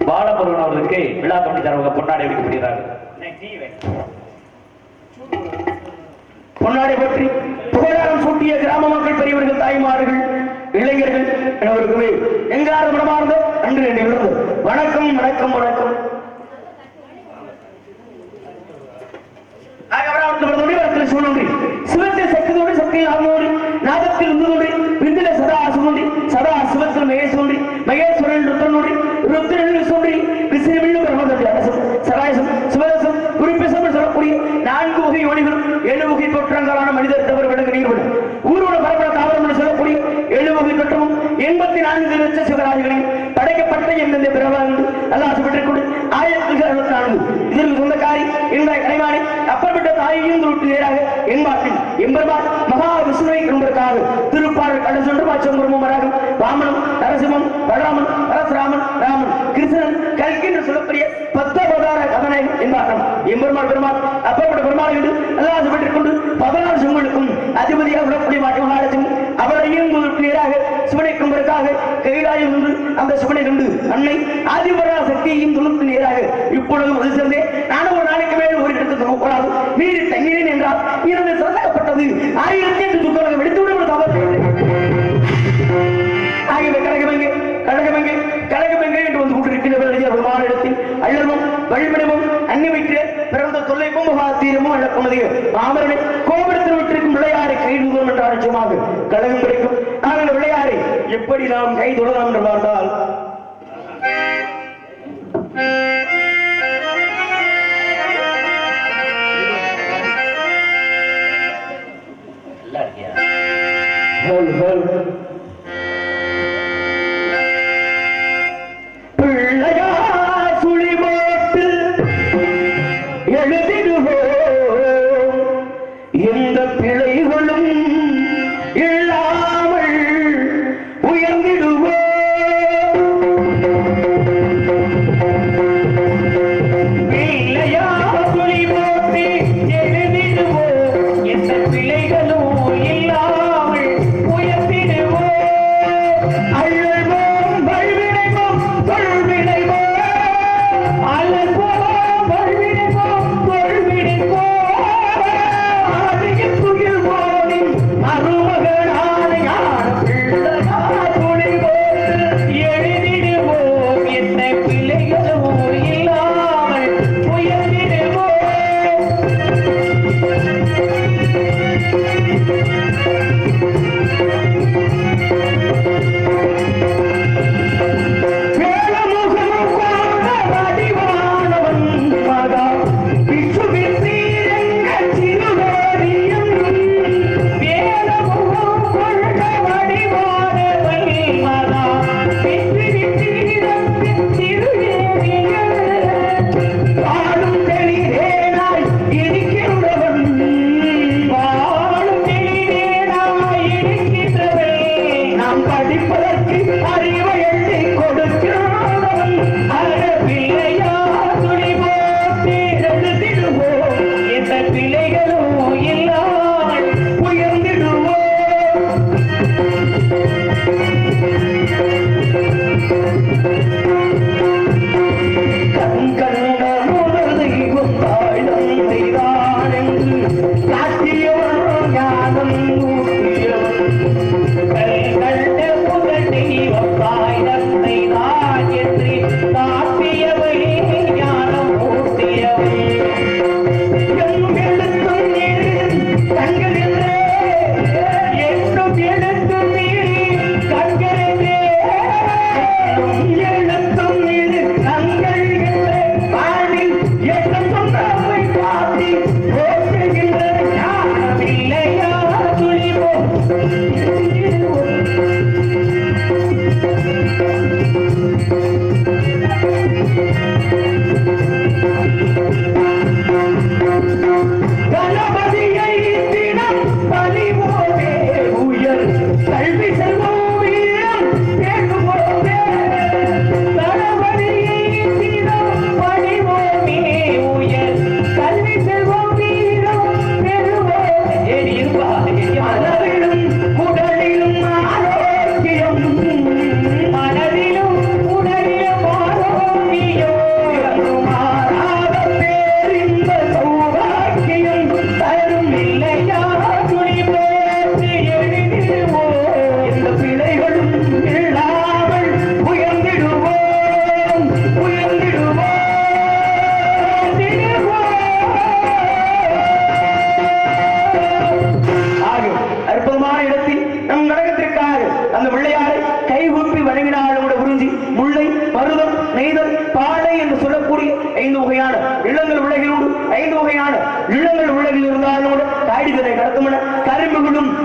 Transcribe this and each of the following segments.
பாலமுருகன் அவர்களுக்கு விழா கமிட்டி சார்பாக பொன்னாடை வைக்கப்படுகிறார்கள். பொன்னாடை பற்றி புகழாரம் சூட்டிய கிராம மக்கள், பெரியவர்கள், தாய்மார்கள், இளைஞர்கள் அனைவருக்குமே எங்கார மனமார்ந்த நன்றி நிகழ்ந்து வணக்கம் வணக்கம் வணக்கம். சிவத்தை சக்தியோடு சக்தியில் ஆழ்ந்தோடு நாதத்தில் இருந்ததோடு விந்தில சதா சுமந்தி சதா சிவத்தில் மகேஸ்வரி மகேஸ்வரன் ருத்ரனோடு ருத்ரனில் சோன்றி விசிறிவில்லும் பிரம்மதத்தை அரசம் சகாயசம் சிவதசம் குறிப்பிசம் சொல்லக்கூடிய 4 வகை யோனிகளும் 7 வகை தோற்றங்களான மனிதர் தவிர விலங்கு நீர்விடும் ஊரோட பரப்பட தாவரம் சொல்லக்கூடிய 7 வகை தோற்றமும் 84 லட்ச சிவராஜிகளையும் படைக்கப்பட்ட எந்தெந்த பிறவாண்டு அல்லாஹ் பெற்றுக் கொண்டு 1064 இதற்கு சொந்தக்காரி என்ற கலைவாணி அப்பற்பட்ட தாயையும் நேராக என்பாட்டில் எம்பெருமான் மகா விஷ்ணுவை என்பதற்காக திருப்பாடல் கடல் சென்று பாச்சம்பரமும் வாமனம் நரசிம்மன் பலராமன் பரசுராமன் ராமன் கிருஷ்ணன் கல்கி என்று சொல்லக்கூடிய 10 அவதார கதநாயகம் என்பாட்டம் எம்பெருமான் பெருமாள் அப்பற்பட்ட பெருமாள் அல்லாஹ் பெற்றுக் கொண்டு 14 சிவங்களுக்கும் அதிபதியாக விடக்கூடிய மாற்றம் அவரையும் நேராக சிவனை என்பதற்காக கைலாயம் என்று அந்த சிவனை கண்டு அன்னை ஆதிபரா சக்தியையும் துளுக்கு நேராக இப்பொழுது ஒரு சேர்ந்தே நானும் ஒரு நாளைக்கு மேல் ஒரு இடத்துக்கு போகக்கூடாது மீறி தங்கினேன் என்றால் இரண்டு சிறக்கப்பட்டது 1800 துக்கமாக வெடித்துவிடும் தவறு ஆகியவை கழகமெங்கே கழகமெங்கே கழகமெங்கே என்று வந்து கொண்டிருக்கின்ற மாநிலத்தில் அள்ளவும் வழிபடவும் அன்னி வைக்கிற பிறந்த தொல்லைக்கும் மகாத்தீரமும் அழக்குமதி மாமரனை கோபுரத்தில் விட்டிருக்கும் விளையாறை கைதுவோம் என்ற அலட்சியமாக கழகம் கிடைக்கும். நாங்கள் விளையாறை எப்படி நாம் கை தொடலாம் என்று பார்த்தால் Yeah.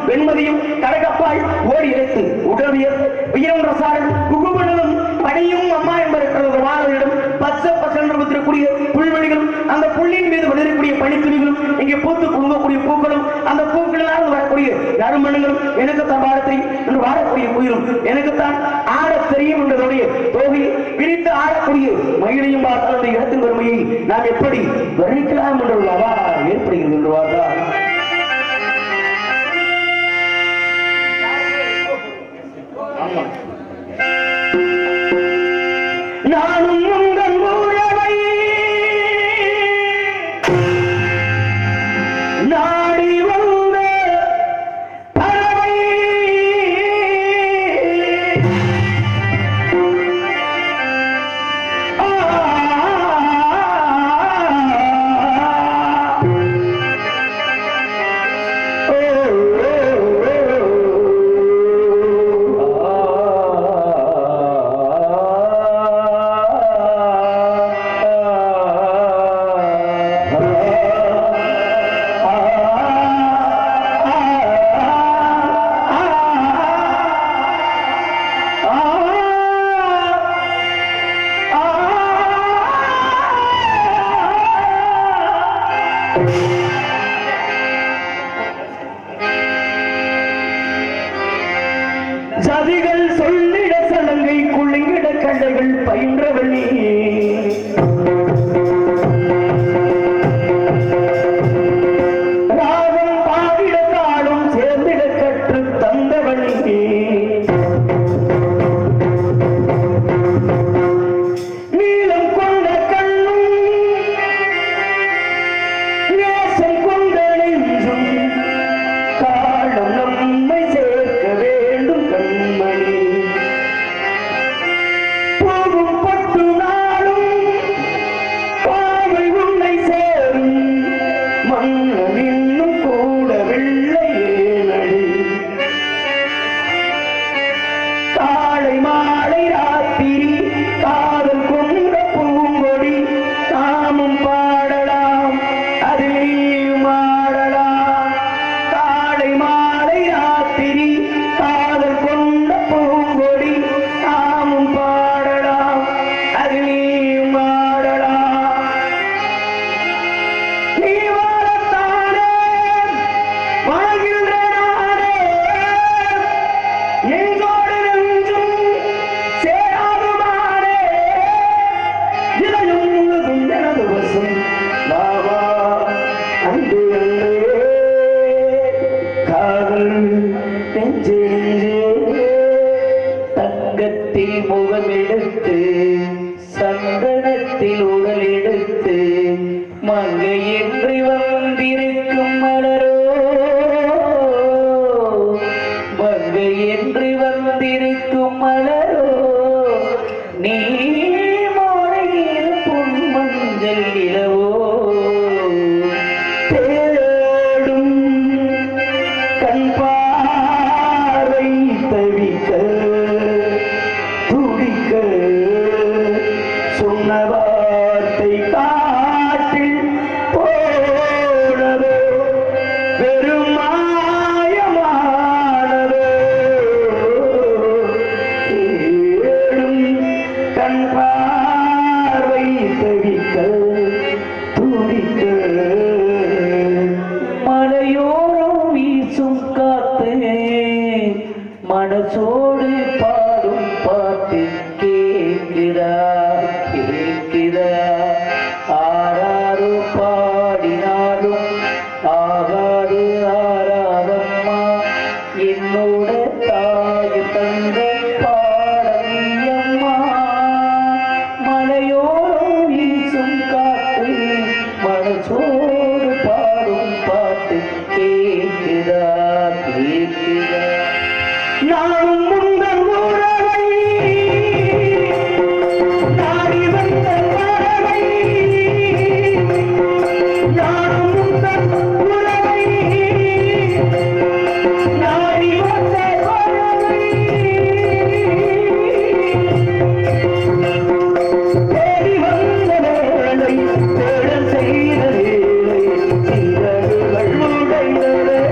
வெண்மதியும் கடகப்பால் ஓடி இறைத்து உடவியர் உயரம் ரசாரன் குகுமணலும் பணியும் அம்மா என்பதற்கு வாழவிடம் பச்சை பசன்றக்கூடிய புல்வெளிகளும் அந்த புள்ளின் மீது விளையக்கூடிய பனித்துளிகளும் இங்கே பூத்து குழுங்கக்கூடிய பூக்களும் அந்த பூக்களிலிருந்து வரக்கூடிய நறுமணங்களும் எனக்கு தான் வாழத்தை என்று வாழக்கூடிய உயிரும் எனக்குத்தான் ஆட தெரியும் என்றதுடைய தோகையை விரித்து ஆடக்கூடிய மகிழையும் பார்த்தால் அந்த இடத்தின் வறுமையை நாம் எப்படி வர்ணிக்கலாம் என்ற ஒரு அவா ஏற்படுகிறது என்று வாழ்ந்தால் நானும் உங்கள் ஊழவை நாடி வந்த பறவை ஜதிகள் சொல்லிட சலங்கை குளிங்கிட கண்டைகள் பயின்றவள் நீ ராகம் பாடிட காடும் சேர்ந்திட கற்று தந்தவள் நீ நீளம் கொண்ட கண்ணும் நேசம் கொண்ட நெஞ்சும் காலம் நம்மை சேர்க்க வேண்டும் கண்மணி போகும் பட்டு நாளும் பாவை உன்னை சேரும் மன்னன் இன்னும் கூட வெள்ளையேனடி காலை மாலை ராத்திரி காதல் கொண்ட பூங்கொடி நாமும் பாடலாம் அதில் நீயும் ஆடலாம் காலை மாலை ராத்திரி காதல் கொண்ட பூங்கொடி நாமும் பாடலாம் அதில் நீயும் சந்தனத்தில் முகம் எடுத்து சந்தனத்தில் உடல் எடுத்து மங்கை என்று வந்திருக்கும் மலரோ மங்கை என்று வந்திருக்கும் மலரோ நீ மாலையில் பொன் மஞ்சள் இளவோ தேடும் கண் பார்வை தவிக்க துடிக்க சொன்ன வார்த்தை காட்டில் போனதோ வெறும் மாயமானதோ தேடும் கண் பார்வை தவிக்க துடிக்க மலையோரம் வீசும் காத்து மனசோடு பாடும் பாட்டு கேட்கிறா கேட்கிறா ஆராரோ பாடினாலும் ஆகாது ஆராதம்மா என்னோட தாய் தந்த பாடமியம்மா மலையோரம் வீசும் காத்து மனசோடு பாடும் பாட்டு கேட்கிறா கேட்கிறா நானும் முந்தன் உறவை நாடி வந்த பறவை நானும் முந்தன் உறவை நாடி வந்த பறவை தேடி வந்த வேளை தேடல் செய்த வேளை சிறகுகள் உடைந்ததே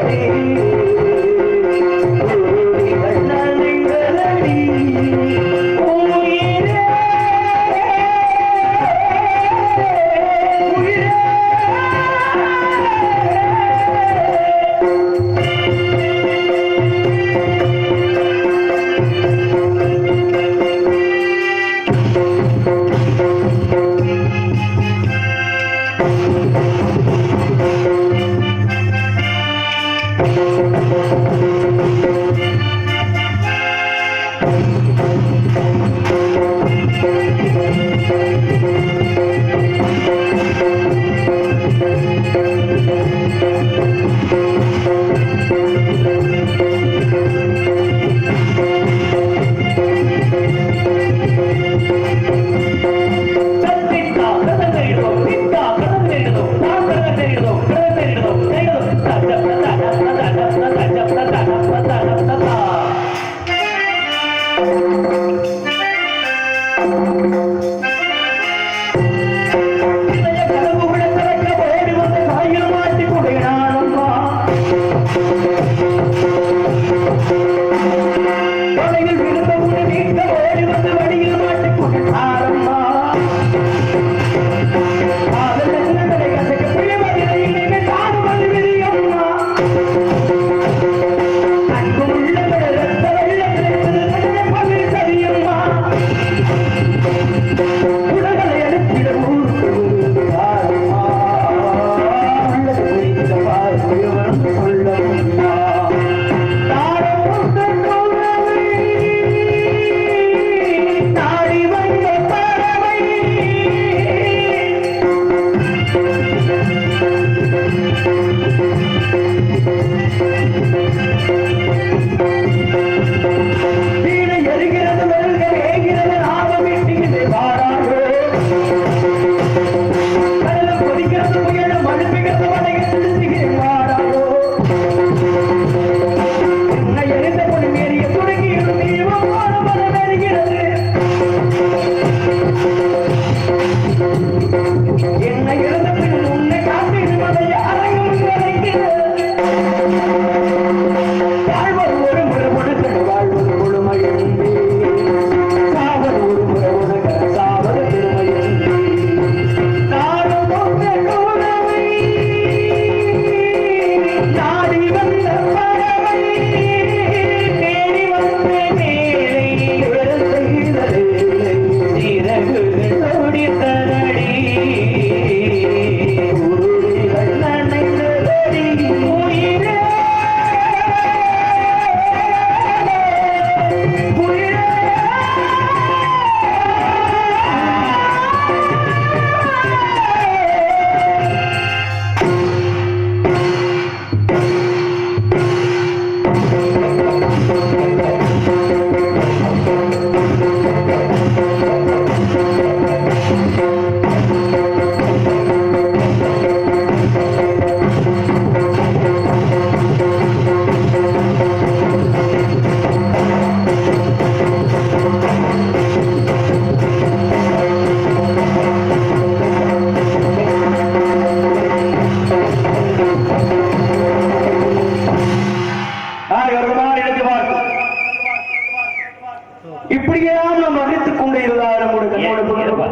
இப்படியெல்லாம் நாம் அறித்துக் கொண்டு இருந்தாலும் கூட கண்ணோடு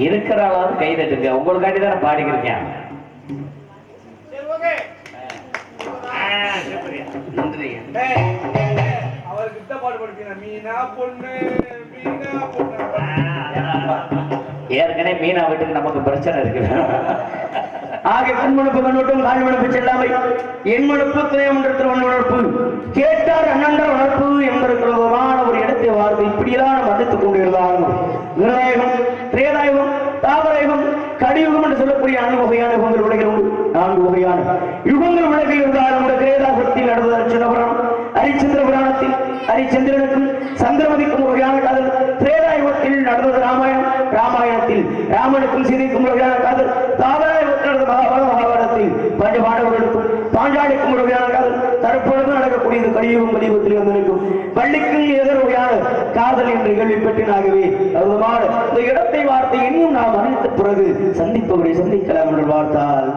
இருக்கிறாலும் கை தட்டுங்க. உங்களுக்காண்டி தான் பாடிக்கிறேன். ஏற்கனவே மீனா வீட்டுக்கு நமக்கு பிரச்சனை இருக்கு. ஆக கண்மணப்பு கண்ணோட்டம் கால்மணப்பு செல்லாமை எண்மணப்பு துணையமன்றத்தில் வளர்ப்பு கேட்டார் அண்ணன்ற வளர்ப்பு என்பதற்கான ஒரு இடத்தை வார்த்தை இப்படியெல்லாம் நாம் மதித்துக் கொண்டிருந்தார்கள். நிர்ணயம் திரேதாயுகம் தாபரயுகம் கடியுகம் என்று சொல்லக்கூடிய 4 வகையான யுகங்கள் விளைகிறது. 4 வகையான யுகங்கள் விளக்கி இருந்தாலும் திரேதாசத்தில் நடந்த சிதம்பரம் ஹரிச்சந்திர புராணத்தில் ஹரிச்சந்திரனுக்கும் சந்திரமதிக்கும் வகையான காதல். திரேதாயுகத்தில் நடந்தது ராமாயணம். ராமாயணத்தில் ராமனுக்கும் சீதைக்கும் வகையான காதல். தாபரயுகத்தில் நடந்த மகாபாரதத்தில் பஞ்ச பாண்டவர்களுக்கும் பாஞ்சாலிக்கும் வகையான காதல். தற்பொழுது நடக்கக்கூடியது கலியுகம் கலியுகத்தில் வந்திருக்கும் பள்ளிக்கும் எதிர் வகையான காதல் என்று கேள்விப்பட்டேனாகவே அதுமான இந்த இடத்தை வார்த்தை இன்னும் நாம் அறிந்த பிறகு சந்திப்பவரை சந்திக்கலாம் என்று பார்த்தால்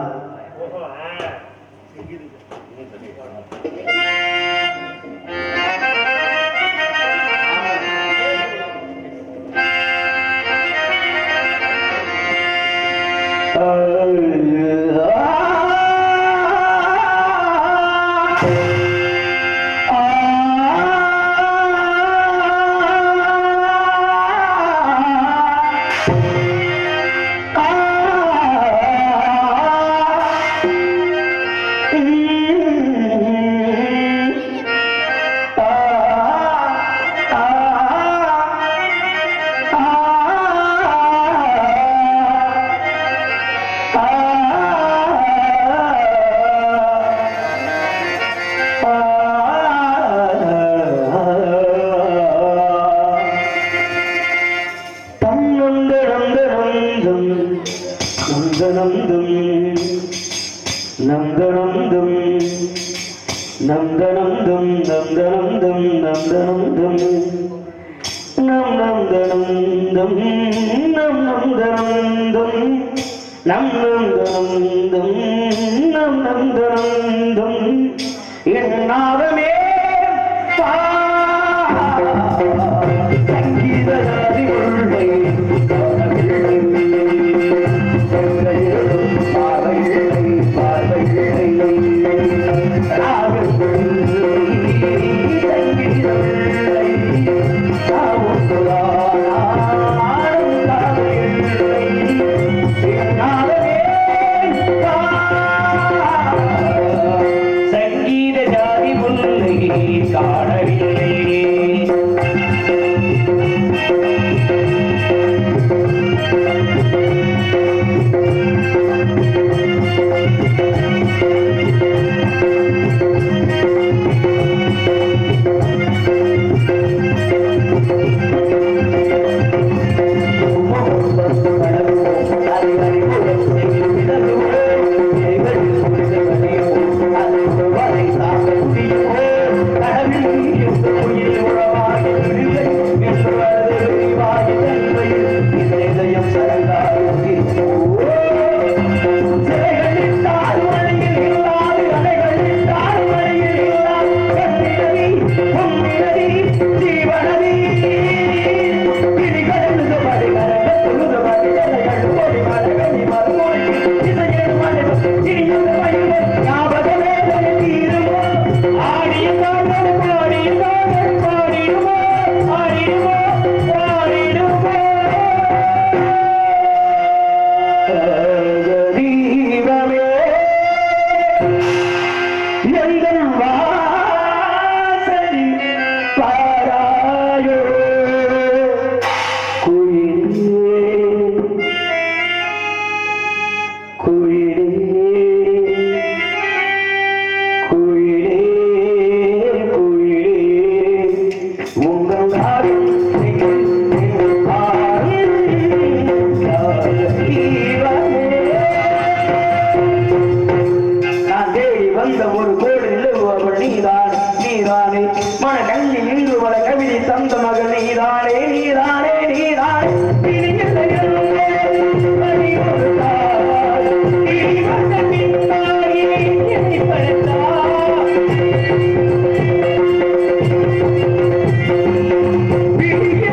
என்னாதமே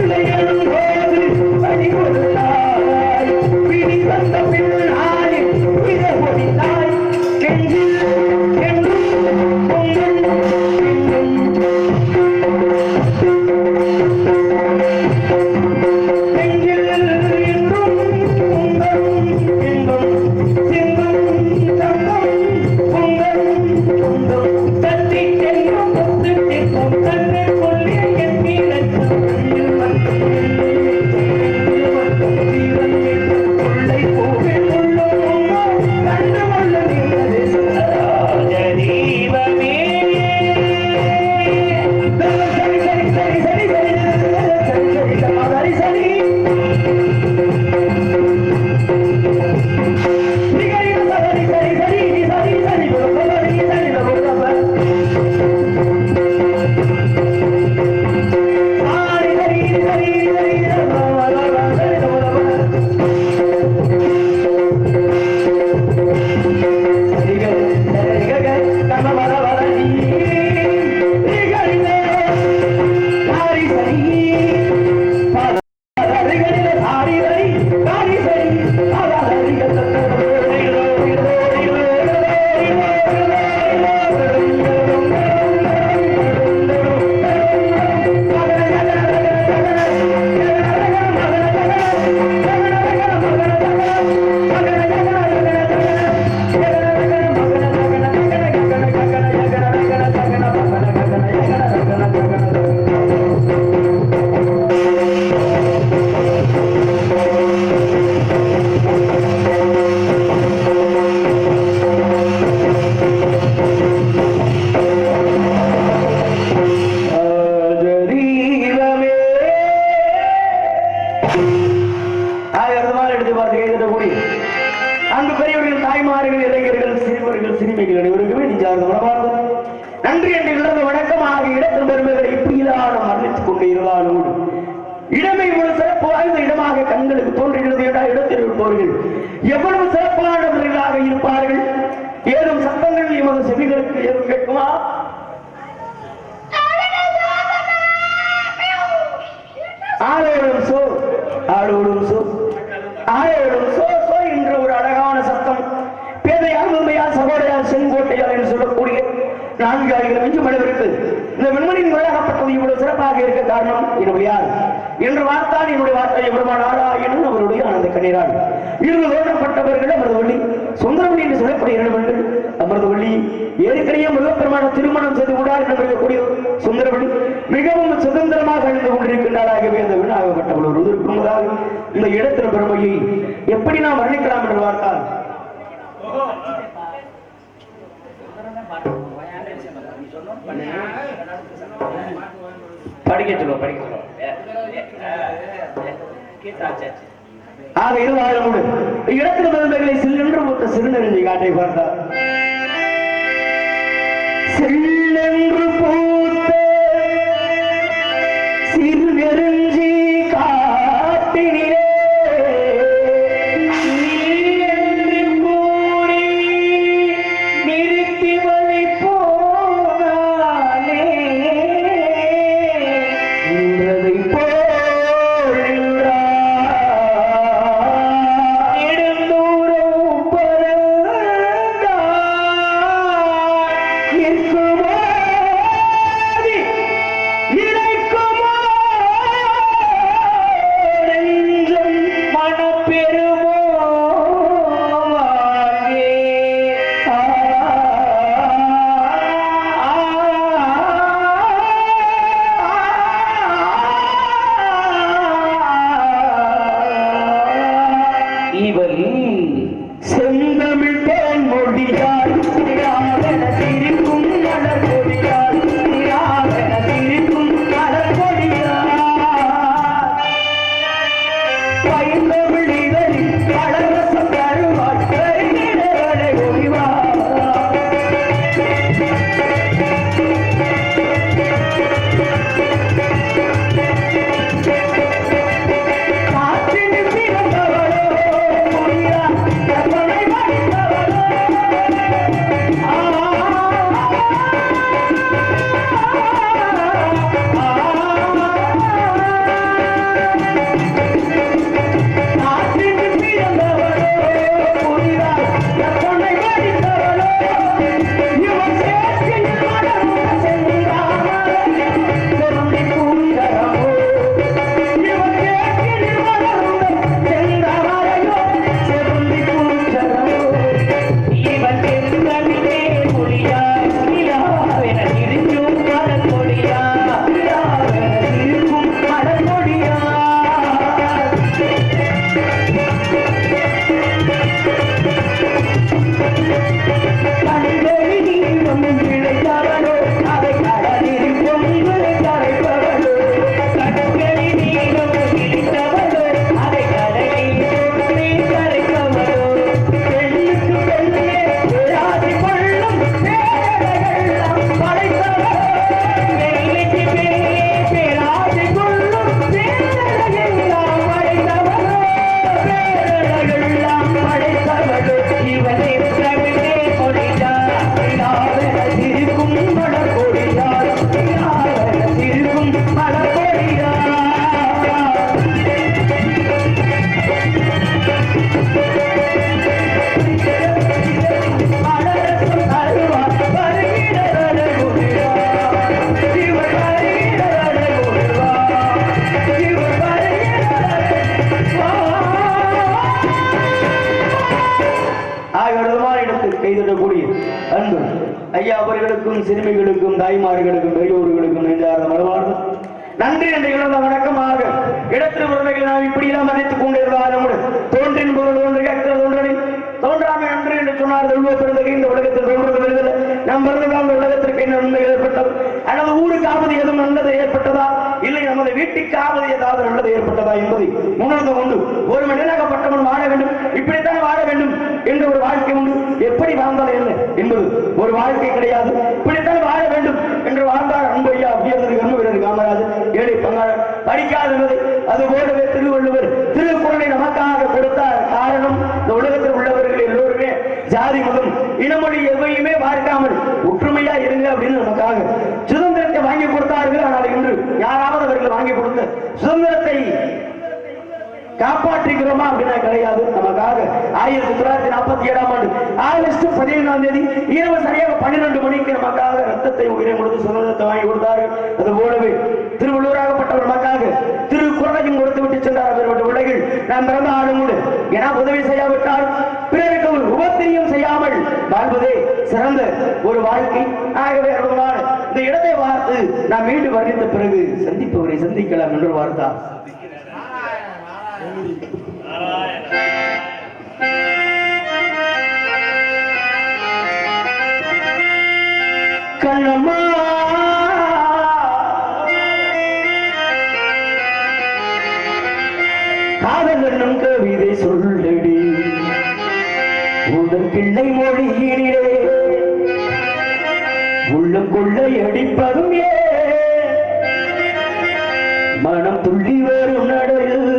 இல்லை சிறுமிகள் அனைவருக்குமே நெஞ்சார்ந்த மனமார்ந்த நன்றி என்று இழந்த வணக்கமாக இடத்தின் பெருமைகளை இப்படிதான் மரணித்துக் கொண்டு இருந்தாலும் இடமை இவ்வளவு சிறப்பு வாய்ந்த இடமாக கண்களுக்கு தோன்றுகிறது என்றால் இடத்தில் இருப்பவர்கள் எவ்வளவு சிறப்பானவர்களாக இருப்பார்கள். ஏதும் சத்தங்கள் எமது செவிகளுக்கு ஏதும் கேட்குமா? ஆளோடும் சோ ஆளோடும் சோ ஆளோடும் சோ சோ என்ற ஒரு அழகான சத்தம் பேதையால் உண்மையால் சகோதரையால் செங்கோட்டையால் என்று சொல்லக்கூடிய 4 ஆயிரம் இன்ச்சு மனிதருக்கு இந்த வெண்மணியின் விளையாடப்பட்டது இவ்வளவு சிறப்பாக இருக்க காரணம் என்னுடைய யார் என்று வார்த்தால் என்னுடைய வார்த்தை எவ்வளவு ஆளா எனும் அவருடைய ஆனந்த கண்ணீரால் இருந்து தோன்றப்பட்டவர்கள் அமிர்தவள்ளி சுந்தரவள்ளி என்று சொல்லக்கூடிய 2 பெண்கள் அமிர்தவள்ளி ஏற்கனவே முருகப்பெருமான திருமணம் செய்து கொண்டார் என்று இருக்கக்கூடிய சுந்தரவள்ளி மிகவும் சுதந்திரமாக அழிந்து கொண்டிருக்கின்றாராகவே அந்த வீணாகப்பட்டவள் ஒரு உதிர்ப்புள்ளதாக இந்த இடத்தின் பெருமையை எப்படி நாம் வர்ணிக்கலாம் என்று பார்த்தால் படிக்க சொல்லுவோம் ஆக இருவாயிரம் இடத்தின் பெருமைகளை செல்லென்று ஒத்த சிறுநெறிஞ்சி காட்டை பார்த்தார். செல்லென்று பூத்த சிறுநெறிஞ்சி காட்டினிலே ஐயா அவர்களுக்கும் சிறுமிகளுக்கும் தாய்மார்களுக்கும் பெரியோர்களுக்கும் நெஞ்சார்ந்த மனமார்ந்த நன்றி என்ற இழந்த வணக்கமாக இடத்தின் உரிமைகள் நாம் இப்படியெல்லாம் மதித்துக் கொண்டிருந்தாலும் தோன்றின் பொருள் ஒன்று கேட்கிறது ஒன்றனை தோன்றாமை நன்று என்று சொன்னார்கள் பிறந்தகை இந்த உலகத்தில் தோன்றுவதில்லை நம் பிறந்ததால் இந்த உலகத்திற்கு என்ன நன்மை ஏற்பட்டது அல்லது ஊருக்காவது எதுவும் நல்லது ஏற்பட்டதா இல்லை நமது வீட்டுக்காவது ஏதாவது நல்லது ஏற்பட்டதா என்பதை உணர்ந்து கொண்டு ஒரு மனிதனாகப்பட்டவன் வாழ வேண்டும் இப்படித்தான் வாழ வேண்டும் என்ற ஒரு வாழ்க்கை உண்டு. எப்படி வாழ்ந்தாலும் என்ன என்பது ஒரு வாழ்க்கை கிடையாது. இப்படித்தான் வாழ வேண்டும் என்று வாழ்ந்தார் அன்பையா உயர்ந்தது கர்மவீரர் காமராஜர், ஏழை பங்காளர், படிக்காதவரை. அது போலவே திருவள்ளுவர் திருக்குறளை நமக்காக கொடுத்தார். காரணம், இந்த உலகத்தில் உள்ளவர்கள் எல்லோருமே ஜாதி மதம் இனமொழி எவையுமே பார்க்காமல் ஒற்றுமையா இருங்க அப்படின்னு நமக்காக சுதந்திரத்தை வாங்கி கொடுத்தார்கள். ஆனால் இன்று யாராவது அவர்கள் வாங்கி கொடுத்த சுதந்திரத்தை காப்பாற்றுகிறோமா அப்படின்னா கிடையாது. நமக்காக 1947 ஆண்டு ஆகஸ்ட் 17ஆம் தேதி இரவு சரியாக 12 மணிக்கு நமக்காக ரத்தத்தை உயிரை கொடுத்து சுதந்திரத்தை வாங்கி கொடுத்தார்கள். அது போலவே திருவள்ளுவராகப்பட்டவர் நமக்காக திருக்குறளையும் கொடுத்து விட்டு சென்றார். அவர்களுடைய உலகில் நாம் பிறந்த ஆளும் கூட ஏன்னா உதவி செய்யாவிட்டால் பிறருக்கு உபத்திரியம் செய்யாமல் வாழ்வதே சிறந்த ஒரு வாழ்க்கை. ஆகவே இந்த இடத்தை பார்த்து நாம் மீண்டும் வர்ணித்த பிறகு சந்திப்பவரை சந்திக்கலாம் என்று வார்த்தா. கண்ணம்மா காதல் என்னும் கவிதை சொல்லடி உங்கள் கிள்ளை மொழியினிலே உள்ளம் கொள்ளை அடிப்பதும் ஏ மனம் துள்ளி வரும் நடையில்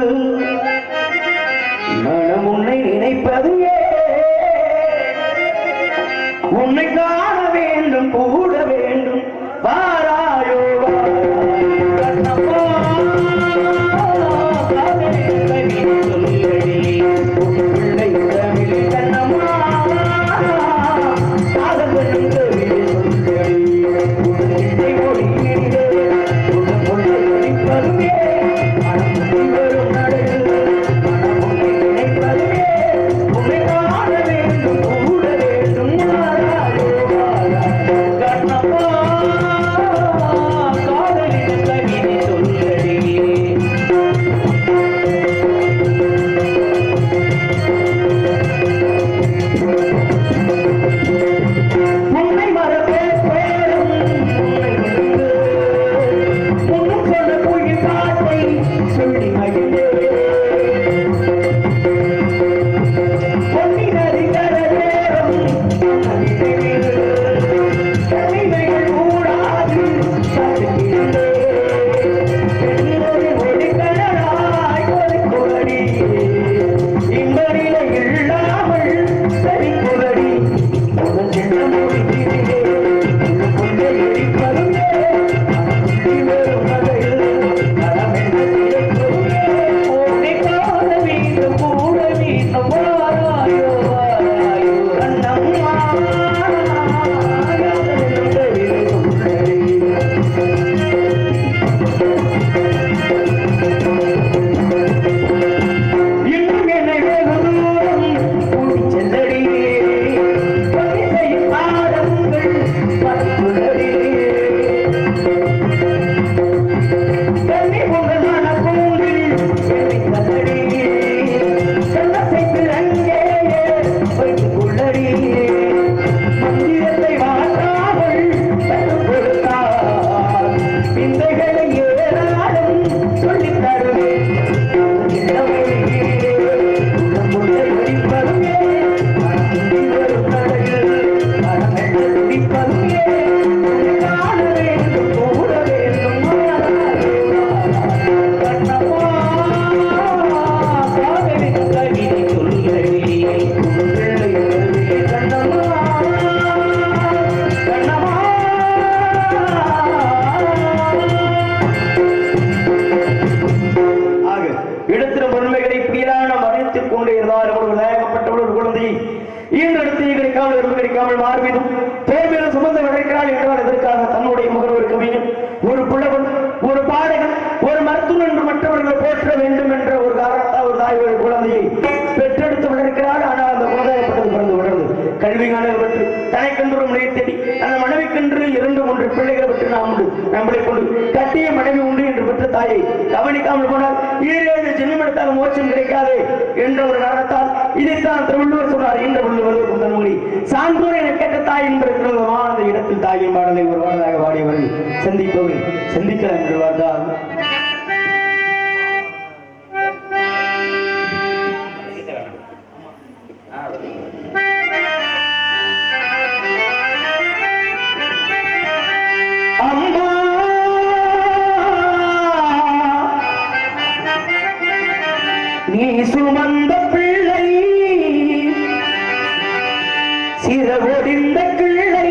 மனம் உன்னை நினைப்பதும் ஏ உன்னை காண வேண்டும் கூட வேண்டும் வாராயோ மார்பிலும் தேர்விலும் சுமந்து வளர்க்கிறாள் என்றால் இதற்காக தன்னுடைய மகன் ஒரு கவிஞன், ஒரு புலவன், ஒரு பாடகன், ஒரு மருத்துவன் என்று மற்றவர்களை போற்ற வேண்டும் என்ற ஒரு காரணத்தால் ஒரு தாய் ஒரு குழந்தையை பெற்றெடுத்து வளர்க்கிறாள். ஆனால் அந்த குழந்தைப்பட்டது பிறந்து வளர்ந்து கல்வி காணல் பெற்று தனக்கென்று நிலை தேடி அந்த மனைவிக்கென்று 2-3 பிள்ளைகளை பெற்று நாம் உண்டு, நம்மளை கொண்டு கட்டிய மனைவி உண்டு என்று பெற்ற தாயை கவனிக்காமல் போனால் 7 ஜென்மம் எடுத்தால் மோட்சம் கிடைக்காது என்ற ஒரு காரணத்தால் இதைத்தான் திருவள்ளுவர் சொன்னார். இந்த வள்ளுவர் தன்மொழி சான்றோரை கேட்ட தாய் என்பதற்கு அந்த இடத்தில் தாயின் பாடலை ஒரு வாரதாக பாடியவர்கள் சந்திப்பவரை சந்திக்கலாம் என்று வாழ்ந்தார். நீ சுமந்த பிள்ளை சிறகொடிந்த கிள்ளை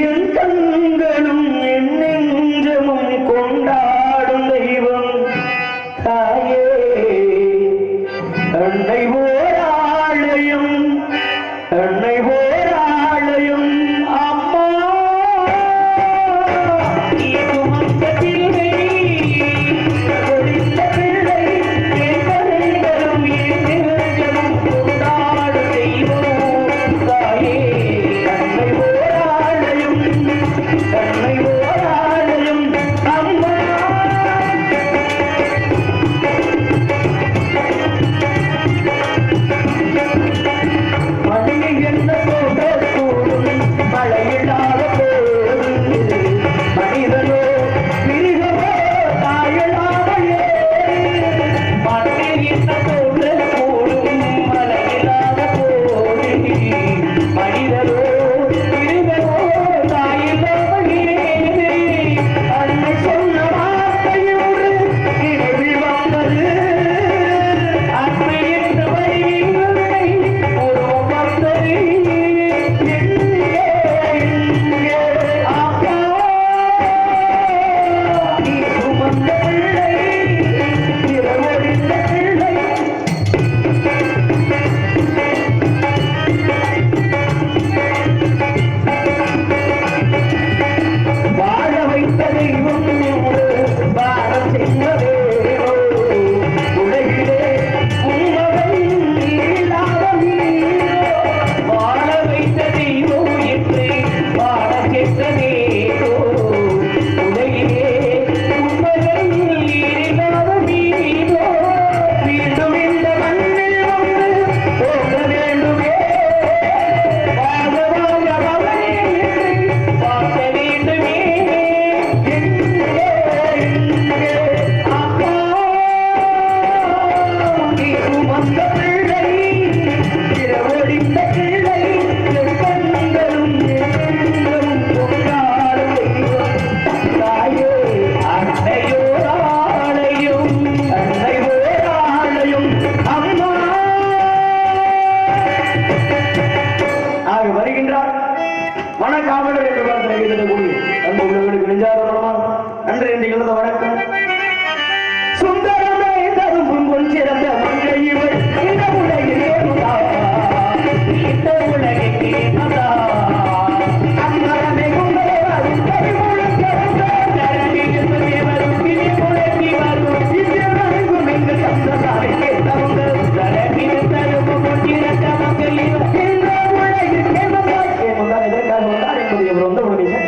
என் கண்களும் என் நெஞ்சமும் கொண்டாடும் தெய்வம் தாயே அன்னை ஓராலயம் அன்னை ஓராலயம் அம்மா நீ சுமந்த பிள்ளை சிறகொடிந்த பிள்ளை என் கண்களும் என் நெஞ்சமும் கொண்டாடும் தெய்வம் தாயே அன்னை ஓராலயம் அன்னை ஓராலயம் அம்மா மழையை என்ன போகக்கூடும் மழையில்லாத போது மனிதனோ மிருகமோ தாயலாமையே மண்ணில் என்ன போகக்கூடும் மழையில்லாத போது மனிதனோ மிருகமோ தாயலாமையே அன்னை சொன்ன வார்த்தையோடு நினைவில் வந்தது அன்னை என்ற வழியை உருவம் வந்தது எங்கே அப்பா நீ சுமந்த பிள்ளை சிறகொடிந்த பிள்ளை வாழ வைத்த தெய்வம் பாடம் செய்வதே உலகிலே உன்மகன் இல்லாத நீரோ வாழ வைத்த தெய்வம் என்று பாடம் கேட்டதேரோ உலகிலே உன்மகன் இல்லாத நீரோ மீண்டும் இந்த மண்ணில் வந்து போக வேண்டுமே வாழ வாழ மகனே என்று பார்க்க வேண்டுமே எங்கே அப்பா நீ சுமந்த பிள்ளை சிறகொடிந்த பிள்ளை என் கண்களும் என் கொண்டாடும் தெய்வம் தாயே அன்னையோராலயம் அன்னை ஓராலயம் அம்மா ஆக வருகின்றார் வணக்காமலர் என்று பார்த்து எழுதக்கூடிய அன்பு உள்ளவர்களுக்கு நெஞ்சாரமாக நன்றி என்று எழுத வணக்கம் சுந்தரமே தரும் பொன் சிறந்த மங்கை இவள் இந்த உலகிலே முதா இந்த உலகிலே மதா அம்மரமே குந்தரே வரும் கவி முழுக்க தரம்பி என்பதே வரும் பிடி முழக்கி வரும் இவ்வளவுக்கும் எங்கு சந்தசாரை கேட்டவங்க தரம்பி தரும் பொன்னிறக்க மக்கள் இவர் இந்த உலகிலே மதா எதற்காக வந்தார் என்பதை இவர் வந்து உடனே